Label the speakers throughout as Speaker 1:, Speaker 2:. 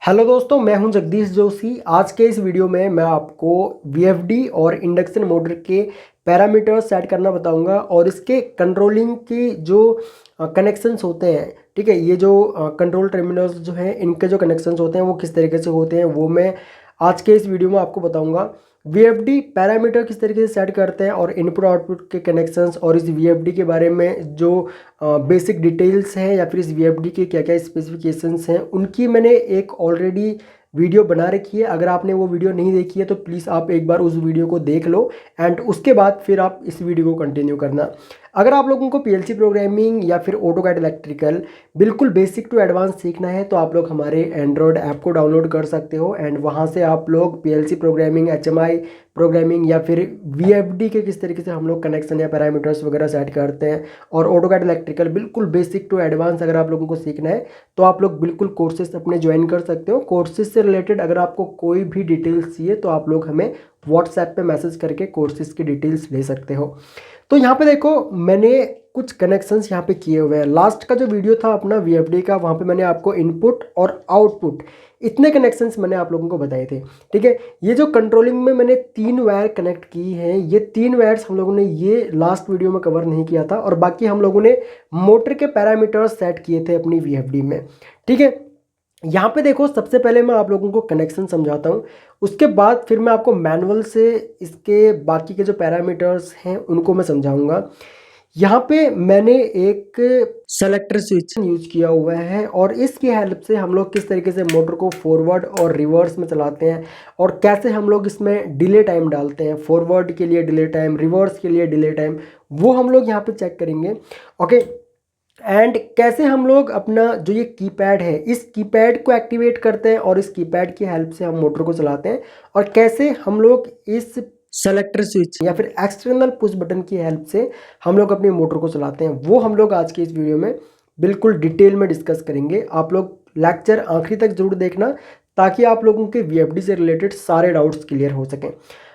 Speaker 1: Hello दोस्तों, मैं हूं जगदीश जोशी। आज के इस वीडियो में मैं आपको वीएफडी और इंडक्शन मोटर के पैरामीटर्स सेट करना बताऊंगा और इसके कंट्रोलिंग की जो कनेक्शंस होते हैं। ठीक है, ये जो कंट्रोल टर्मिनल्स जो हैं इनके जो कनेक्शंस होते हैं वो किस तरीके से होते हैं वो मैं आज के इस वीडियो में आपको बताऊंगा। वीएफडी पैरामीटर किस तरीके से सेट करते हैं और इनपुट आउटपुट के कनेक्शंस और इस वीएफडी के बारे में जो बेसिक डिटेल्स हैं या फिर इस वीएफडी के क्या क्या स्पेसिफिकेशंस हैं उनकी मैंने एक ऑलरेडी वीडियो बना रखी है। अगर आपने वो वीडियो नहीं देखी है तो प्लीज़ आप एक बार उस वीडियो को देख लो एंड उसके बाद फिर आप इस वीडियो को कंटिन्यू करना। अगर आप लोगों को पीएलसी प्रोग्रामिंग या फिर ऑटोकैड इलेक्ट्रिकल बिल्कुल बेसिक टू एडवांस सीखना है तो आप लोग हमारे एंड्रॉयड ऐप को डाउनलोड कर सकते हो एंड वहाँ से आप लोग पीएलसी प्रोग्रामिंग, एचएमआई प्रोग्रामिंग या फिर वीएफडी के किस तरीके से हम लोग कनेक्शन या पैरामीटर्स वगैरह सेट करते हैं और ऑटोकैड इलेक्ट्रिकल बिल्कुल बेसिक टू एडवांस अगर आप लोगों को सीखना है तो आप लोग बिल्कुल कोर्सेज अपने ज्वाइन कर सकते हो। कोर्सेज से रिलेटेड अगर आपको कोई भी डिटेल्स चाहिए तो आप लोग हमें व्हाट्सएप पे मैसेज करके कोर्सेज की डिटेल्स ले सकते हो। तो यहाँ पे देखो, मैंने कुछ कनेक्शंस यहाँ पे किए हुए हैं। लास्ट का जो वीडियो था अपना वीएफडी का, वहाँ पे मैंने आपको इनपुट और आउटपुट इतने कनेक्शंस मैंने आप लोगों को बताए थे। ठीक है, ये जो कंट्रोलिंग में मैंने 3 वायर कनेक्ट की हैं, ये 3 वायर्स हम लोगों ने ये लास्ट वीडियो में कवर नहीं किया था और बाकी हम लोगों ने मोटर के पैरामीटर्स सेट किए थे अपनी वीएफडी में। ठीक है, यहाँ पे देखो, सबसे पहले मैं आप लोगों को कनेक्शन समझाता हूँ, उसके बाद फिर मैं आपको मैनुअल से इसके बाकी के जो पैरामीटर्स हैं उनको मैं समझाऊंगा। यहाँ पे मैंने एक सेलेक्टर स्विच यूज किया हुआ है और इसकी हेल्प से हम लोग किस तरीके से मोटर को फॉरवर्ड और रिवर्स में चलाते हैं और कैसे हम लोग इसमें डिले टाइम डालते हैं, फॉरवर्ड के लिए डिले टाइम, रिवर्स के लिए डिले टाइम, वो हम लोग यहाँ पे चेक करेंगे। ओके, एंड कैसे हम लोग अपना जो ये कीपैड है इस कीपैड को एक्टिवेट करते हैं और इस कीपैड की हेल्प से हम मोटर को चलाते हैं और कैसे हम लोग इस सेलेक्टर स्विच या फिर एक्सटर्नल पुश बटन की हेल्प से हम लोग अपनी मोटर को चलाते हैं, वो हम लोग आज के इस वीडियो में बिल्कुल डिटेल में डिस्कस करेंगे। आप लोग लेक्चर आखिरी तक जरूर देखना ताकि आप लोगों के वीएफडी से रिलेटेड सारे डाउट्स क्लियर हो सकें।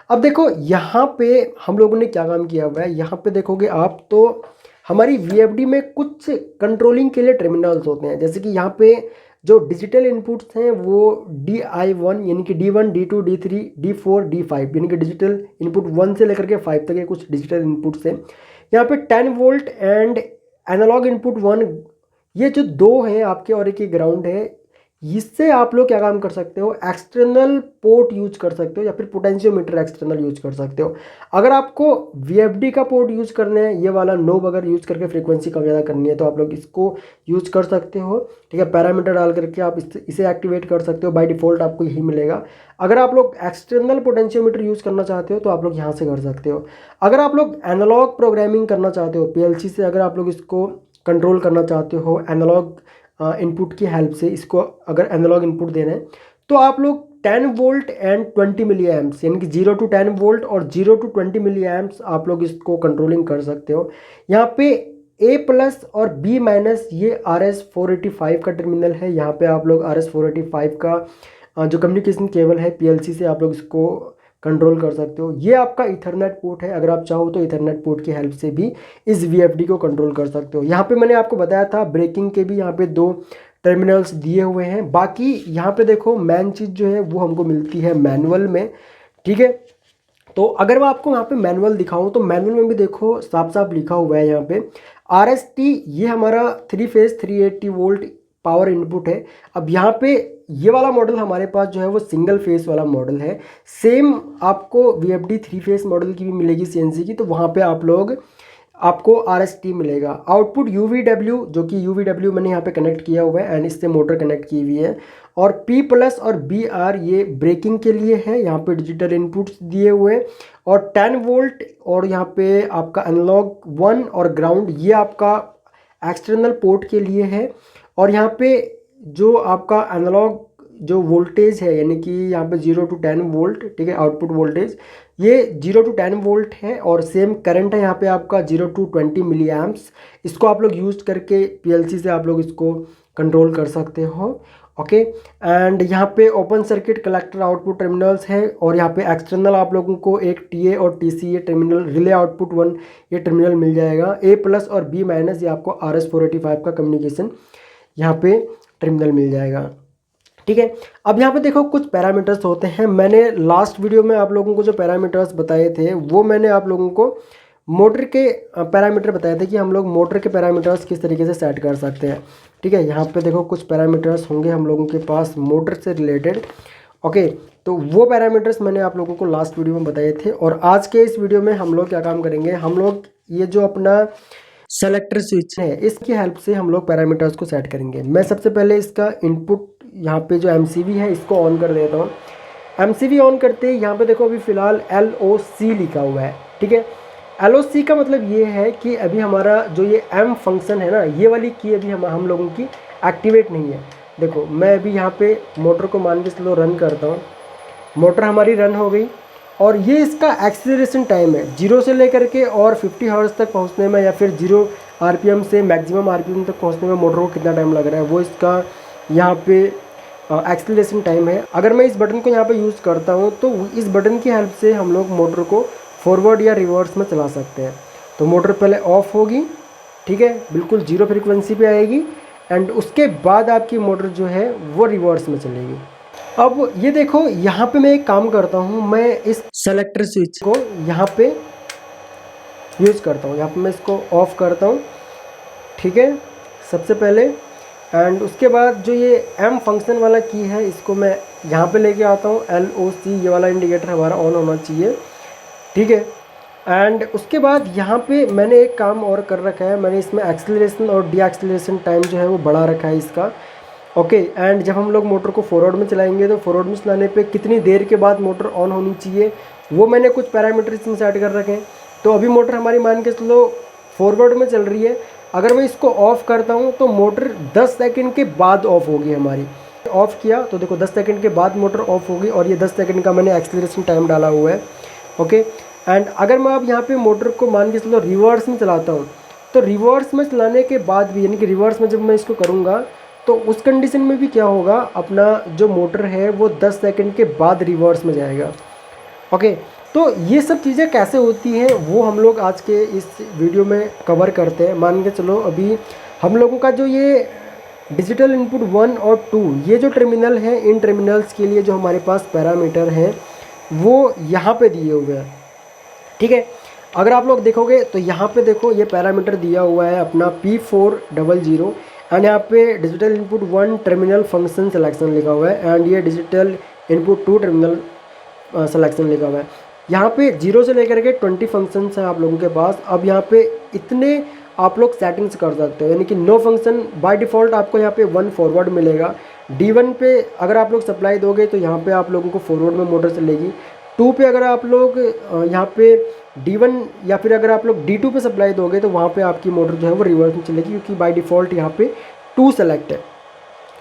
Speaker 1: अब देखो, यहाँ पे हम लोगों ने क्या काम किया हुआ है, यहाँ पे देखोगे आप तो हमारी वीएफडी में कुछ कंट्रोलिंग के लिए टर्मिनल्स होते हैं। जैसे कि यहाँ पे जो डिजिटल इनपुट्स हैं वो DI1 यानी कि D1, D2, D3, D4, D5 यानी कि डिजिटल इनपुट 1 से लेकर के 5 तक के कुछ डिजिटल इनपुट्स हैं। यहाँ पे 10 वोल्ट एंड एनालॉग इनपुट 1, ये जो 2 हैं आपके और एक ये ग्राउंड है। इससे आप लोग क्या काम कर सकते हो, एक्सटर्नल पोर्ट यूज कर सकते हो या फिर पोटेंशियोमीटर एक्सटर्नल यूज कर सकते हो। अगर आपको वीएफडी का पोर्ट यूज करना है, ये वाला नोब अगर यूज करके फ्रीक्वेंसी कम ज़्यादा करनी है तो आप लोग इसको यूज कर सकते हो। ठीक है, पैरामीटर डाल करके आप इसे एक्टिवेट कर सकते हो, बाय डिफॉल्ट आपको यही मिलेगा। अगर आप लोग एक्सटर्नल पोटेंशियोमीटर यूज करना चाहते हो तो आप लोग यहाँ से कर सकते हो। अगर आप लोग एनालॉग प्रोग्रामिंग करना चाहते हो पीएलसी से, अगर आप लोग इसको कंट्रोल करना चाहते हो एनालॉग इनपुट की हेल्प से, इसको अगर एनालॉग इनपुट देना है तो आप लोग 10 वोल्ट एंड 20 मिली एम्प्स यानी कि 0 to 10 वोल्ट और 0 to 20 मिली एम्प्स आप लोग इसको कंट्रोलिंग कर सकते हो। यहाँ पे A+ और B- ये RS-485 का टर्मिनल है। यहाँ पे आप लोग RS-485 का जो कम्युनिकेशन केबल है पीएलसी से आप लोग इसको कंट्रोल कर सकते हो। ये आपका इथरनेट पोर्ट है, अगर आप चाहो तो इथरनेट पोर्ट की हेल्प से भी इस वीएफडी को कंट्रोल कर सकते हो। यहाँ पे मैंने आपको बताया था ब्रेकिंग के भी यहाँ पे 2 टर्मिनल्स दिए हुए हैं। बाकी यहाँ पे देखो, मेन चीज़ जो है वो हमको मिलती है मैनुअल में। ठीक है, तो अगर मैं आपको यहाँ पे मैनुअल दिखाऊं तो मैनुअल में भी देखो साफ साफ लिखा हुआ है यहाँ पे RST, ये हमारा 3 फेज 380 वोल्ट पावर इनपुट है। अब यहाँ पे ये वाला मॉडल हमारे पास जो है वो सिंगल फेस वाला मॉडल है। सेम आपको वीएफडी 3 फेस मॉडल की भी मिलेगी CNC की, तो वहाँ पे आप लोग आपको RST मिलेगा। आउटपुट UVW, जो कि UVW मैंने यहाँ पे कनेक्ट किया हुआ है एंड इससे मोटर कनेक्ट की हुई है। और P+ और BR ये ब्रेकिंग के लिए है, यहाँ पे डिजिटल इनपुट्स दिए हुए हैं। और 10 वोल्ट और यहाँ पे आपका एनालॉग 1 और ग्राउंड, ये आपका एक्सटर्नल पोर्ट के लिए है। और यहाँ पे जो आपका एनालॉग जो वोल्टेज है यानी कि यहाँ पे 0 to 10 वोल्ट, ठीक है, आउटपुट वोल्टेज ये 0 to 10 वोल्ट है। और सेम करंट है यहाँ पे आपका 0 to 20 मिली एम्प्स। इसको आप लोग यूज करके पीएलसी से आप लोग इसको कंट्रोल कर सकते हो। ओके, एंड यहाँ पे open circuit collector output terminals है और यहाँ पे एक्सटर्नल आप लोगों को एक TA और TC टर्मिनल, रिले आउटपुट 1 ये टर्मिनल मिल जाएगा। A+ और B- ये आपको RS-485 का कम्युनिकेशन यहाँ पे टर्मिनल मिल जाएगा। ठीक है। अब यहाँ पे देखो कुछ पैरामीटर्स होते हैं, मैंने लास्ट वीडियो में आप लोगों को जो पैरामीटर्स बताए थे वो मैंने आप लोगों को मोटर के पैरामीटर बताए थे कि हम लोग मोटर के पैरामीटर्स किस तरीके से सेट कर सकते हैं। ठीक है, यहाँ पे देखो कुछ पैरामीटर्स होंगे हम लोगों के पास मोटर से रिलेटेड। ओके, तो वो पैरामीटर्स मैंने आप लोगों को लास्ट वीडियो में बताए थे, और आज के इस वीडियो में हम लोग क्या काम करेंगे, हम लोग ये जो अपना सेलेक्टर स्विच है इसकी हेल्प से हम लोग पैरामीटर्स को सेट करेंगे। मैं सबसे पहले इसका इनपुट यहाँ पे जो MCV है इसको ऑन कर देता हूँ। MCV ऑन करते ही यहाँ पे देखो अभी फ़िलहाल LOC लिखा हुआ है। ठीक है, LOC का मतलब ये है कि अभी हमारा जो ये M फंक्शन है ना, ये वाली की अभी हम लोगों की एक्टिवेट नहीं है। देखो मैं अभी यहाँ पे मोटर को मान के चलो रन करता हूँ, मोटर हमारी रन हो गई, और ये इसका एक्सीलरेशन टाइम है 0 से लेकर के और 50 हर्ट्ज तक पहुंचने में, या फिर 0 RPM से मैक्सिमम RPM तक पहुंचने में मोटर को कितना टाइम लग रहा है, वो इसका यहाँ पे एक्सीलरेशन टाइम है। अगर मैं इस बटन को यहाँ पे यूज़ करता हूँ तो इस बटन की हेल्प से हम लोग मोटर को फॉरवर्ड या रिवर्स में चला सकते हैं। तो मोटर पहले ऑफ होगी, ठीक है, बिल्कुल 0 फ्रीक्वेंसी पे आएगी, एंड उसके बाद आपकी मोटर जो है वो रिवर्स में चलेगी। अब ये देखो यहाँ पे मैं एक काम करता हूँ, मैं इस सेलेक्टर स्विच को यहाँ पे यूज़ करता हूँ, यहाँ पे मैं इसको ऑफ करता हूँ। ठीक है, सबसे पहले, एंड उसके बाद जो ये M फंक्शन वाला की है इसको मैं यहाँ पे लेके आता हूँ। LOC ये वाला इंडिकेटर हमारा ऑन होना चाहिए। ठीक है, एंड उसके बाद यहाँ पे मैंने एक काम और कर रखा है, मैंने इसमें एक्सीलरेशन और डी एक्सीलरेशन टाइम जो है वो बढ़ा रखा है इसका। ओके, एंड जब हम लोग मोटर को फॉरवर्ड में चलाएंगे तो फॉरवर्ड में चलाने पे कितनी देर के बाद मोटर ऑन होनी चाहिए वो मैंने कुछ पैरामीटर इसमें सेट कर रखे हैं। तो अभी मोटर हमारी मान के चलो फॉरवर्ड में चल रही है, अगर मैं इसको ऑफ़ करता हूँ तो मोटर 10 सेकंड के बाद ऑफ होगी हमारी। ऑफ़ किया तो देखो 10 सेकंड के बाद मोटर ऑफ होगी, और ये 10 सेकंड का मैंने एक्सीलरेशन टाइम डाला हुआ है। ओके, एंड अगर मैं अब यहाँ पे मोटर को मान के चलो रिवर्स में चलाता हूँ, तो रिवर्स में चलाने के बाद भी, यानी कि रिवर्स में जब मैं इसको करूँगा तो उस कंडीशन में भी क्या होगा, अपना जो मोटर है वो 10 सेकंड के बाद रिवर्स में जाएगा। ओके, तो ये सब चीज़ें कैसे होती हैं वो हम लोग आज के इस वीडियो में कवर करते हैं। मान के चलो अभी हम लोगों का जो ये डिजिटल इनपुट 1 और 2 ये जो टर्मिनल है, इन टर्मिनल्स के लिए जो हमारे पास पैरामीटर हैं वो यहाँ पे दिए हुए हैं। ठीक है, अगर आप लोग देखोगे तो यहाँ पे देखो ये पैरामीटर दिया हुआ है अपना P400, एंड यहाँ पे digital input 1 terminal function selection लिखा हुआ है, एंड ये डिजिटल इनपुट 2 टर्मिनल सिलेक्शन लिखा हुआ है। यहाँ पे 0 से लेकर के 20 फंक्शंस हैं आप लोगों के पास। अब यहाँ पे इतने आप लोग सेटिंग्स कर सकते हो, यानी कि नो फंक्शन बाय डिफ़ॉल्ट आपको यहाँ पे 1 फॉरवर्ड मिलेगा। D1 पे अगर आप लोग सप्लाई दोगे तो यहाँ पे आप लोगों को फॉरवर्ड में मोटर चलेगी। 2 पे अगर आप लोग यहाँ पे D1 या फिर अगर आप लोग D2 पे सप्लाई दोगे तो वहाँ पे आपकी मोटर जो है वो रिवर्स में चलेगी, क्योंकि बाय डिफ़ॉल्ट यहाँ पे 2 सेलेक्ट है।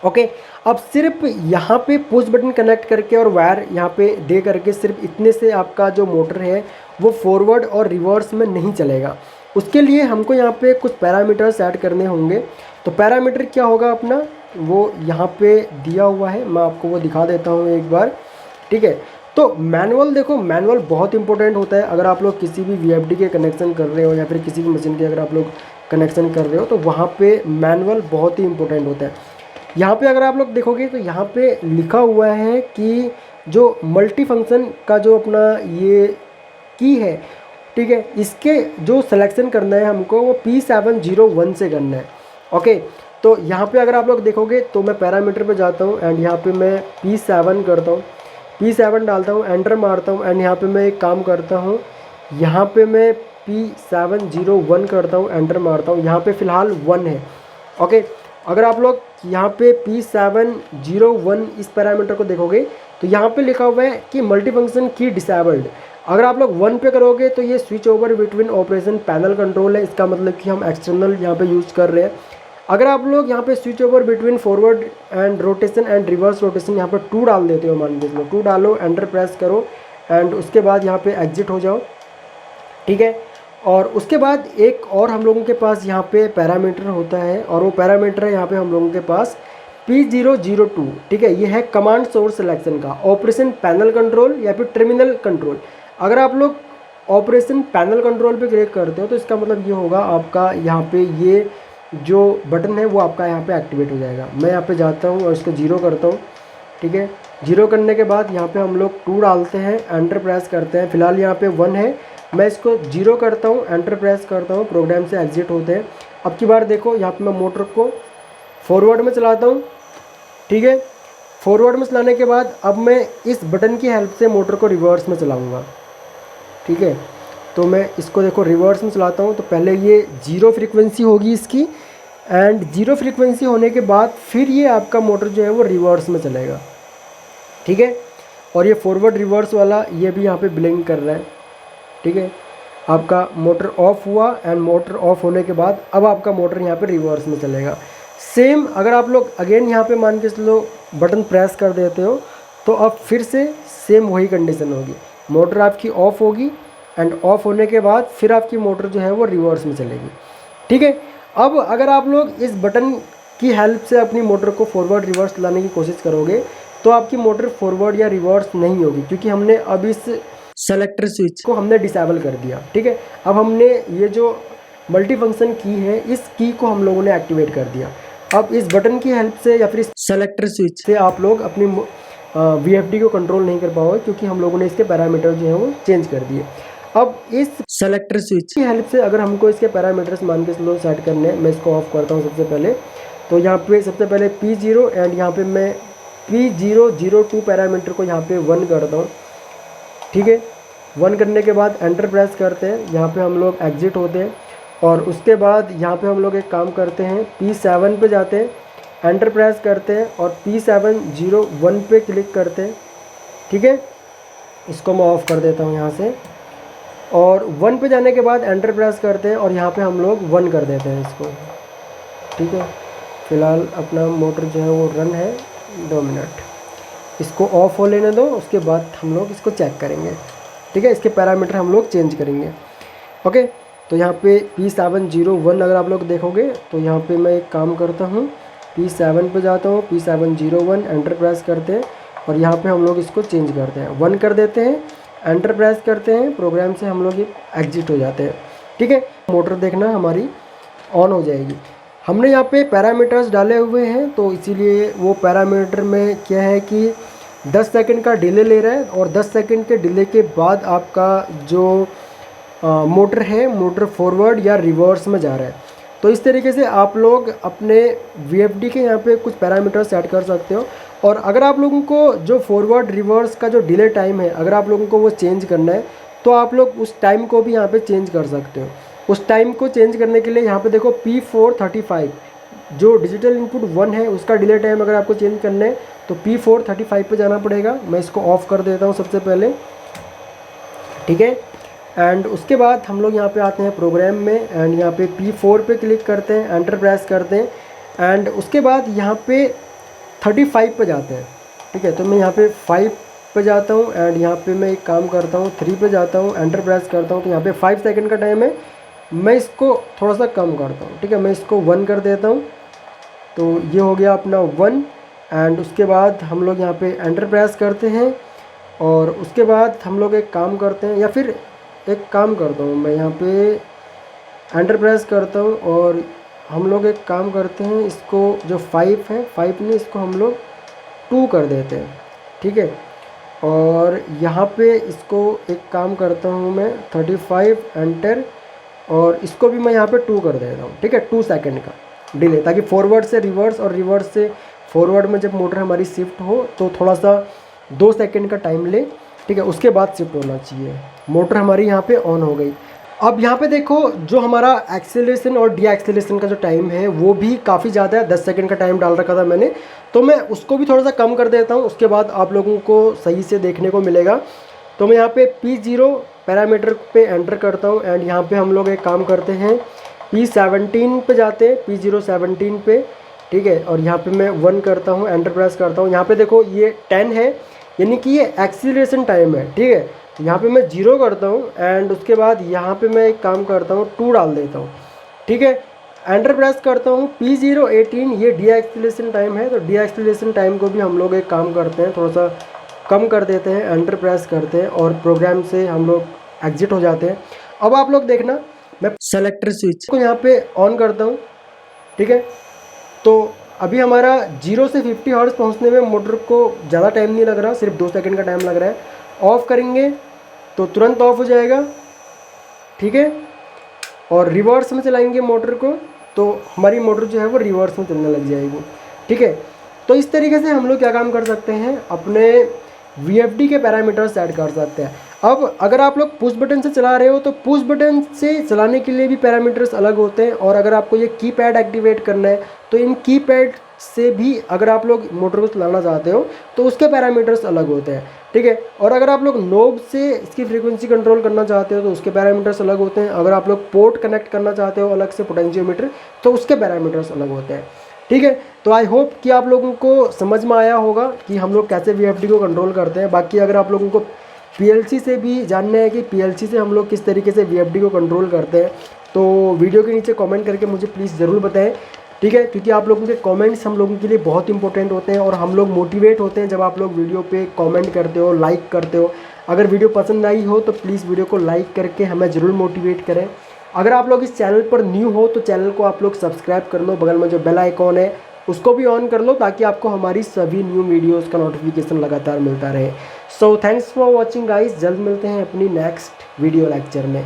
Speaker 1: ओके, अब सिर्फ यहाँ पे पुश बटन कनेक्ट करके और वायर यहाँ पे दे करके सिर्फ इतने से आपका जो मोटर है वो फॉरवर्ड और रिवर्स में नहीं चलेगा। उसके लिए हमको यहाँ पे कुछ पैरामीटर सेट करने होंगे। तो पैरामीटर क्या होगा अपना, वो यहाँ पे दिया हुआ है, मैं आपको वो दिखा देता हूँ एक बार। ठीक है, तो मैनुअल देखो, मैनुअल बहुत इंपॉर्टेंट होता है। अगर आप लोग किसी भी VFD के कनेक्शन कर रहे हो या फिर किसी भी मशीन के अगर आप लोग कनेक्शन कर रहे हो तो वहाँ पे मैनुअल बहुत ही इंपॉर्टेंट होता है। यहाँ पे अगर आप लोग देखोगे तो यहाँ पे लिखा हुआ है कि जो मल्टी फंक्शन का जो अपना ये की है, ठीक है, इसके जो सिलेक्शन करना है हमको वो P701 से करना है। ओके, तो यहाँ पे अगर आप लोग देखोगे तो मैं पैरामीटर पे जाता हूँ, एंड यहाँ पे मैं P7 करता हूँ, P7 डालता हूँ, एंटर मारता हूँ, एंड यहाँ पे मैं एक काम करता हूँ, यहाँ पे मैं P701 करता हूँ, एंटर मारता हूँ, यहाँ पे फ़िलहाल 1 है। ओके, अगर आप लोग यहाँ पे P701 इस पैरामीटर को देखोगे तो यहाँ पे लिखा हुआ है कि मल्टी फंक्शन की डिसेबल्ड। अगर आप लोग 1 पे करोगे तो ये switch over between operation panel control है, इसका मतलब कि हम एक्सटर्नल यहाँ पे यूज़ कर रहे हैं। अगर आप लोग यहाँ पे switch over between forward and rotation and reverse rotation यहाँ पे 2 डाल देते हो, मान लीजिए 2 डालो, एंटर प्रेस करो, एंड उसके बाद यहाँ पे एग्जिट हो जाओ। ठीक है, और उसके बाद एक और हम लोगों के पास यहाँ पे पैरामीटर होता है, और वो पैरामीटर है यहाँ पे हम लोगों के पास P002। ठीक है, ये है कमांड सोर्स सिलेक्शन का, ऑपरेशन पैनल कंट्रोल या फिर टर्मिनल कंट्रोल। अगर आप लोग ऑपरेशन पैनल कंट्रोल पे क्लिक करते हो तो इसका मतलब ये होगा आपका यहाँ पे ये जो बटन है वो आपका यहाँ पे एक्टिवेट हो जाएगा। मैं यहाँ पे जाता हूँ और इसको 0 करता हूँ, ठीक है। 0 करने के बाद यहाँ पे हम लोग 2 डालते हैं, एंटर प्रेस करते हैं। फिलहाल यहाँ पे 1 है, मैं इसको 0 करता हूँ, एंटर प्रेस करता हूँ, प्रोग्राम से एग्जिट होते हैं। अब की बार देखो यहाँ पे मैं मोटर को फॉरवर्ड में चलाता हूँ, ठीक है। फॉरवर्ड में चलाने के बाद अब मैं इस बटन की हेल्प से मोटर को रिवर्स में चलाऊँगा, ठीक है। तो मैं इसको देखो रिवर्स में चलाता हूँ, तो पहले ये 0 फ्रीक्वेंसी होगी इसकी, एंड 0 फ्रीक्वेंसी होने के बाद फिर ये आपका मोटर जो है वो रिवर्स में चलेगा, ठीक है। और ये फॉरवर्ड रिवर्स वाला ये भी यहाँ पे ब्लिंक कर रहा है, ठीक है। आपका मोटर ऑफ हुआ एंड मोटर ऑफ होने के बाद अब आपका मोटर यहाँ पे रिवर्स में चलेगा। सेम अगर आप लोग अगेन यहाँ पे मान के चलो बटन प्रेस कर देते हो तो अब फिर से सेम वही कंडीशन होगी, मोटर आपकी ऑफ होगी एंड ऑफ होने के बाद फिर आपकी मोटर जो है वो रिवर्स में चलेगी, ठीक है। अब अगर आप लोग इस बटन की हेल्प से अपनी मोटर को फॉरवर्ड रिवर्स लाने की कोशिश करोगे तो आपकी मोटर फॉरवर्ड या रिवर्स नहीं होगी, क्योंकि हमने अब इस सेलेक्टर स्विच को हमने डिसेबल कर दिया, ठीक है। अब हमने ये जो मल्टी फंक्शन की है इस की को हम लोगों ने एक्टिवेट कर दिया। अब इस बटन की हेल्प से या फिर इस सेलेक्टर स्विच से आप लोग अपनी VFD को कंट्रोल नहीं कर पाओगे, क्योंकि हम लोगों ने इसके पैरामीटर जो है वो चेंज कर दिए। अब इस सेलेक्टर स्विच की हेल्प से अगर हमको इसके पैरामीटर्स मान के चलो सेट करने हैं, मैं इसको ऑफ करता हूँ सबसे पहले। तो यहाँ पे सबसे पहले P0 एंड यहाँ पे मैं P002 पैरामीटर को यहाँ पे 1 करता हूँ, ठीक है। 1 करने के बाद एंटर प्रेस करते हैं, यहाँ पे हम लोग एग्जिट होते हैं। और उसके बाद यहाँ पे हम लोग एक काम करते हैं, P7 पे जाते हैं, एंटर प्रेस करते हैं और P701 पे क्लिक करते हैं, ठीक है। इसको मैं ऑफ़ कर देता हूँ यहाँ से। और 1 पे जाने के बाद एंटर प्रेस करते हैं और यहाँ पे हम लोग 1 कर देते हैं इसको, ठीक है। फ़िलहाल अपना मोटर जो है वो रन है, 2 मिनट इसको ऑफ हो लेने दो, उसके बाद हम लोग इसको चेक करेंगे, ठीक है। इसके पैरामीटर हम लोग चेंज करेंगे, ओके। तो यहाँ पे P701 अगर आप लोग देखोगे तो यहाँ पे मैं एक काम करता हूँ, P7 पे जाता हूँ, P701 एंटर प्रेस करते हैं और यहाँ पे हम लोग इसको चेंज करते हैं, 1 कर देते हैं, एंटर प्रेस करते हैं, प्रोग्राम से हम लोग एग्जिट हो जाते हैं, ठीक है। मोटर देखना हमारी ऑन हो जाएगी। हमने यहाँ पे पैरामीटर्स डाले हुए हैं तो इसीलिए वो पैरामीटर में क्या है कि 10 सेकंड का डिले ले रहा है और 10 सेकंड के डिले के बाद आपका जो मोटर है मोटर फॉरवर्ड या रिवर्स में जा रहा है। तो इस तरीके से आप लोग अपने VFD के यहाँ पे कुछ पैरामीटर सेट कर सकते हो। और अगर आप लोगों को जो फॉरवर्ड रिवर्स का जो डिले टाइम है अगर आप लोगों को वो चेंज करना है तो आप लोग उस टाइम को भी यहाँ पे चेंज कर सकते हो। उस टाइम को चेंज करने के लिए यहाँ पे देखो P435 जो डिजिटल इनपुट 1 है उसका डिले टाइम अगर आपको चेंज करना है तो P435 पे जाना पड़ेगा। मैं इसको ऑफ़ कर देता हूँ सबसे पहले, ठीक है। एंड उसके बाद हम लोग यहाँ पे आते हैं प्रोग्राम में एंड यहाँ पे P4 पे क्लिक करते हैं, एंटर प्रेस करते हैं एंड उसके बाद यहाँ पे 35 पे जाते हैं, ठीक है। तो मैं यहाँ पे 5 पे जाता हूँ एंड यहाँ पे मैं एक काम करता हूँ, 3 पे जाता हूँ, एंटर प्रेस करता हूँ। तो यहाँ पे 5 सेकंड का टाइम है, मैं इसको थोड़ा सा कम करता हूँ, ठीक है। मैं इसको 1 कर देता हूँ, तो ये हो गया अपना 1। एंड उसके बाद हम लोग यहाँ पे एंटर प्रेस करते हैं और उसके बाद हम लोग एक काम करते हैं, या फिर एक काम करता हूँ मैं यहाँ पे एंटर प्रेस करता हूँ और हम लोग एक काम करते हैं, इसको जो 5 है 5 में इसको हम लोग 2 कर देते हैं, ठीक है। और यहाँ पे इसको एक काम करता हूँ मैं 35 एंटर और इसको भी मैं यहाँ पे 2 कर देता हूँ, ठीक है। 2 सेकंड का डिले, ताकि फॉरवर्ड से रिवर्स और रिवर्स से फॉरवर्ड में जब मोटर हमारी शिफ्ट हो तो थोड़ा सा 2 सेकंड का टाइम ले, ठीक है। उसके बाद शिफ्ट होना चाहिए। मोटर हमारी यहाँ पे ऑन हो गई। अब यहाँ पे देखो जो हमारा एक्सेलरेशन और डी एक्सेलरेशन का जो टाइम है वो भी काफ़ी ज़्यादा है, 10 सेकंड का टाइम डाल रखा था मैंने, तो मैं उसको भी थोड़ा सा कम कर देता हूँ, उसके बाद आप लोगों को सही से देखने को मिलेगा। तो मैं यहाँ पे P0 पैरामीटर पे एंटर करता हूँ एंड यहाँ पे हम लोग एक काम करते हैं, P17 पे जाते हैं, P017 पे, ठीक है। और यहाँ पे मैं 1 करता हूँ, एंटर प्रेस करता हूँ। यहाँ पे देखो ये 10 है, यानी कि ये एक्सीलरेशन टाइम है, ठीक है। यहाँ पे मैं 0 करता हूँ एंड उसके बाद यहाँ पे मैं एक काम करता हूँ, 2 डाल देता हूँ, ठीक है। एंटर प्रेस करता हूँ, P018 ये डी एक्सीलरेशन टाइम है, तो डी एक्सीलरेशन टाइम को भी हम लोग एक काम करते हैं, थोड़ा सा कम कर देते हैं, एंटर प्रेस करते हैं और प्रोग्राम से हम लोग एग्जिट हो जाते हैं। अब आप लोग देखना, मैं सेलेक्टर स्विच को यहाँ पे ऑन करता हूँ, ठीक है। तो अभी हमारा 0 से 50 हर्ट्ज पहुंचने में मोटर को ज़्यादा टाइम नहीं लग रहा, सिर्फ 2 सेकंड का टाइम लग रहा है। ऑफ़ करेंगे तो तुरंत ऑफ हो जाएगा, ठीक है। और रिवर्स में चलाएंगे मोटर को तो हमारी मोटर जो है वो रिवर्स में चलने लग जाएगी, ठीक है। तो इस तरीके से हम लोग क्या काम कर सकते हैं, अपने VFD के पैरामीटर्स सेट कर सकते हैं। अब अगर आप लोग पुश बटन से चला रहे हो तो पुश बटन से चलाने के लिए भी पैरामीटर्स अलग होते हैं, और अगर आपको ये कीपैड एक्टिवेट करना है तो इन कीपैड से भी अगर आप लोग मोटर को चलाना चाहते हो तो उसके पैरामीटर्स अलग होते हैं, ठीक है। और अगर आप लोग नोब से इसकी फ्रीक्वेंसी कंट्रोल करना चाहते हो तो उसके पैरामीटर्स अलग होते हैं। अगर आप लोग पोर्ट कनेक्ट करना चाहते हो अलग से पोटेंशियोमीटर तो उसके पैरामीटर्स अलग होते हैं, ठीक है। तो आई होप कि आप लोगों को समझ में आया होगा कि हम लोग कैसे VFD को कंट्रोल करते हैं। बाकी अगर आप लोगों को PLC से भी जानना है कि PLC से हम लोग किस तरीके से VFD को कंट्रोल करते हैं तो वीडियो के नीचे कमेंट करके मुझे प्लीज़ ज़रूर बताएं, ठीक है। क्योंकि आप लोगों के कमेंट्स हम लोगों के लिए बहुत इंपॉर्टेंट होते हैं और हम लोग मोटिवेट होते हैं जब आप लोग वीडियो पे कमेंट करते हो, लाइक करते हो। अगर वीडियो पसंद आई हो तो प्लीज़ वीडियो को लाइक करके हमें ज़रूर मोटिवेट करें। अगर आप लोग इस चैनल पर न्यू हो तो चैनल को आप लोग सब्सक्राइब कर लो, बगल में जो बेल आइकॉन है उसको भी ऑन कर लो ताकि आपको हमारी सभी न्यू वीडियोज़ का नोटिफिकेशन लगातार मिलता रहे। So thanks for watching guys, जल्द मिलते हैं अपनी नेक्स्ट वीडियो लेक्चर में।